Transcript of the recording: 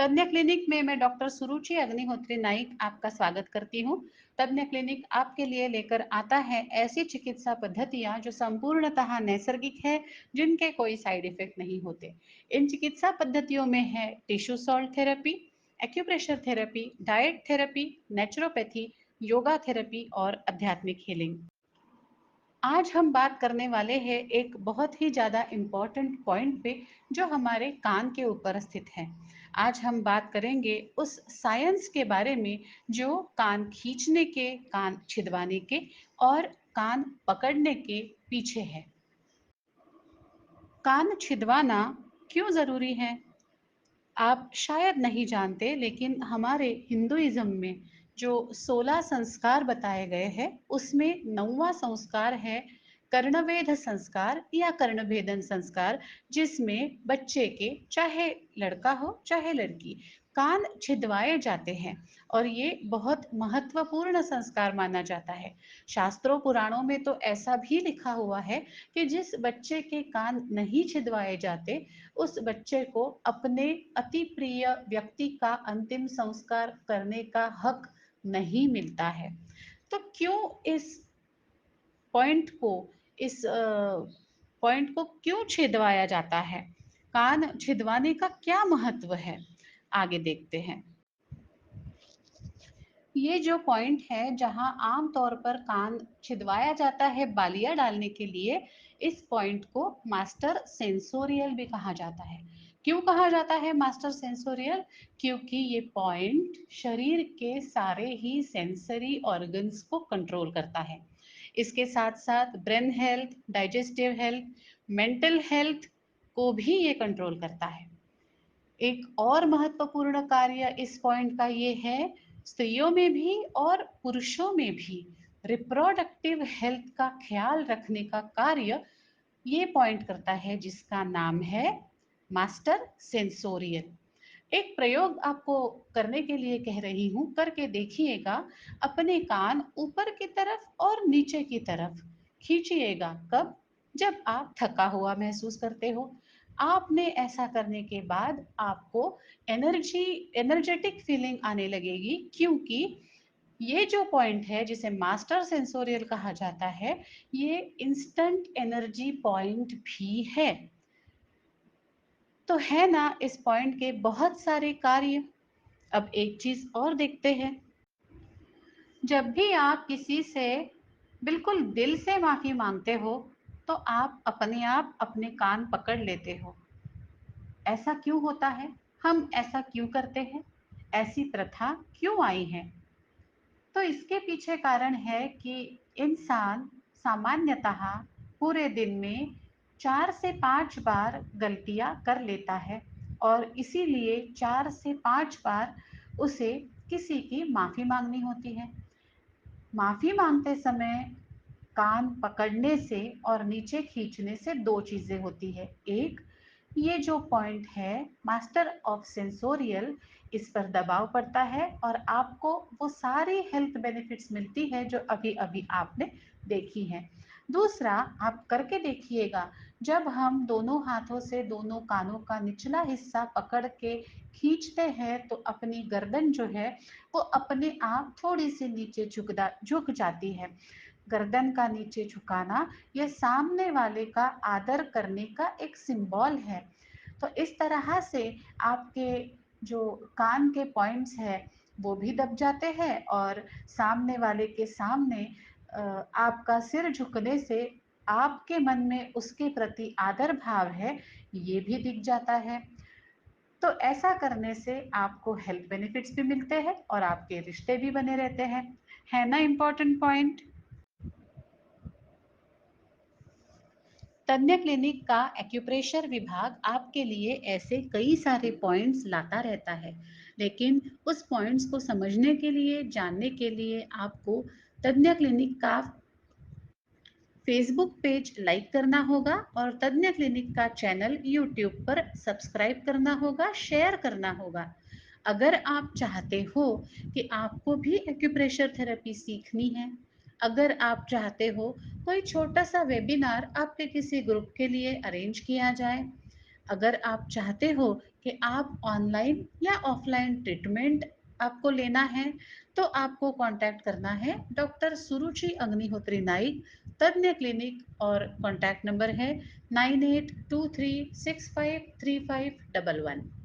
तज्ञ क्लिनिक में मैं डॉक्टर सुरुचि अग्निहोत्री नाइक आपका स्वागत करती हूँ। तज्ञ क्लिनिक आपके लिए लेकर आता है ऐसी चिकित्सा पद्धतियाँ जो संपूर्णतः नैसर्गिक है, जिनके कोई साइड इफेक्ट नहीं होते। इन चिकित्सा पद्धतियों में है tissue salt therapy, acupressure therapy, diet therapy, naturopathy, yoga therapy और आध्यात्मिक हीलिंग। आज हम बात करने वाले हैं एक बहुत ही ज़्यादा इम्पोर्टेंट पॉइंट पे, जो हमारे कान के ऊपर स्थित है। आज हम बात करेंगे उस साइंस के बारे में जो कान खींचने के, कान छिदवाने के और कान पकड़ने के पीछे है। कान छिदवाना क्यों ज़रूरी है? आप शायद नहीं जानते, लेकिन हमारे हिंदुइज्म में जो 16 संस्कार बताए गए हैं, उसमें 9वां संस्कार है कर्णवेध संस्कार या कर्णभेदन संस्कार, जिसमें बच्चे के, चाहे लड़का हो चाहे लड़की, कान छिदवाए जाते हैं। और ये बहुत महत्वपूर्ण संस्कार माना जाता है। शास्त्रों पुराणों में तो ऐसा भी लिखा हुआ है कि जिस बच्चे के कान नहीं छिदवाए जाते, उस बच्चे को अपने अति प्रिय व्यक्ति का अंतिम संस्कार करने का हक नहीं मिलता है। तो क्यों इस पॉइंट को इस पॉइंट को क्यों छिदवाया जाता है? कान छिदवाने का क्या महत्व है? आगे देखते हैं। ये जो पॉइंट है जहां आम तौर पर कान छिदवाया जाता है बालियां डालने के लिए, इस पॉइंट को मास्टर सेंसोरियल भी कहा जाता है। क्यों कहा जाता है मास्टर सेंसोरियल? क्योंकि ये पॉइंट शरीर के सारे ही सेंसरी ऑर्गन्स को कंट्रोल करता है। इसके साथ साथ brain health, digestive health, mental health को भी ये कंट्रोल करता है। एक और महत्वपूर्ण कार्य इस पॉइंट का ये है, स्त्रियों में भी और पुरुषों में भी रिप्रोडक्टिव हेल्थ का ख्याल रखने का कार्य ये पॉइंट करता है, जिसका नाम है मास्टर सेंसोरियल। एक प्रयोग आपको करने के लिए कह रही हूँ, करके देखिएगा। अपने कान ऊपर की तरफ और नीचे की तरफ खींचिएगा। कब? जब आप थका हुआ महसूस करते हो। आपने ऐसा करने के बाद आपको एनर्जेटिक फीलिंग आने लगेगी, क्योंकि ये जो पॉइंट है जिसे मास्टर सेंसोरियल कहा जाता है, ये इंस्टेंट एनर्जी पॉइंट भी है। तो है ना इस पॉइंट के बहुत सारे कार्य। अब एक चीज और देखते हैं। जब भी आप किसी से बिल्कुल दिल से माफी मांगते हो, तो आप अपने आप अपने कान पकड़ लेते हो। ऐसा क्यों होता है? हम ऐसा क्यों करते हैं? ऐसी प्रथा क्यों आई है? तो इसके पीछे कारण है कि इंसान सामान्यतः पूरे दिन में 4 से 5 बार गलतियां कर लेता है, और इसीलिए 4 से 5 बार उसे किसी की माफी मांगनी होती है। माफी मांगते समय कान पकड़ने से और नीचे खींचने से दो चीजें होती है। एक, ये जो पॉइंट है मास्टर ऑफ सेंसोरियल, इस पर दबाव पड़ता है और आपको वो सारी हेल्थ बेनिफिट्स मिलती है जो अभी अभी आपने देखी है। दूसरा, आप करके देखिएगा। जब हम दोनों हाथों से दोनों कानों का निचला हिस्सा पकड़ के खींचते हैं, तो अपनी गर्दन जो है वो अपने आप थोड़ी सी नीचे झुक जाती है। गर्दन का नीचे झुकाना यह सामने वाले का आदर करने का एक सिंबल है। तो इस तरह से आपके जो कान के पॉइंट्स है वो भी दब जाते हैं, और सामने वाले के सामने आपका सिर झुकने से आपके मन में उसके प्रति आदर भाव है, ये भी दिख जाता है। तो ऐसा करने से आपको हेल्थ बेनिफिट्स भी मिलते हैं और आपके रिश्ते भी बने रहते हैं। है ना इम्पोर्टेंट पॉइंट? तन्य क्लिनिक का एक्यूप्रेशर विभाग आपके लिए ऐसे कई सारे पॉइंट्स लाता रहता है, लेकिन उस पॉइंट्स को समझने के लिए, जानने के लिए आपको तन्य क्लिनिक का फेसबुक पेज लाइक करना होगा और तज्ञ क्लिनिक का चैनल यूट्यूब पर सब्सक्राइब करना होगा, शेयर करना होगा। अगर आप चाहते हो कि आपको भी एक्यूप्रेशर थेरेपी सीखनी है, अगर आप चाहते हो कोई छोटा सा वेबिनार आपके किसी ग्रुप के लिए अरेंज किया जाए, अगर आप चाहते हो कि आप ऑनलाइन या ऑफलाइन ट्रीटमेंट आपको लेना है, तो आपको कांटेक्ट करना है डॉक्टर सुरुचि अग्निहोत्री नाइक, तज्ञ क्लिनिक, और कांटेक्ट नंबर है 9823653511।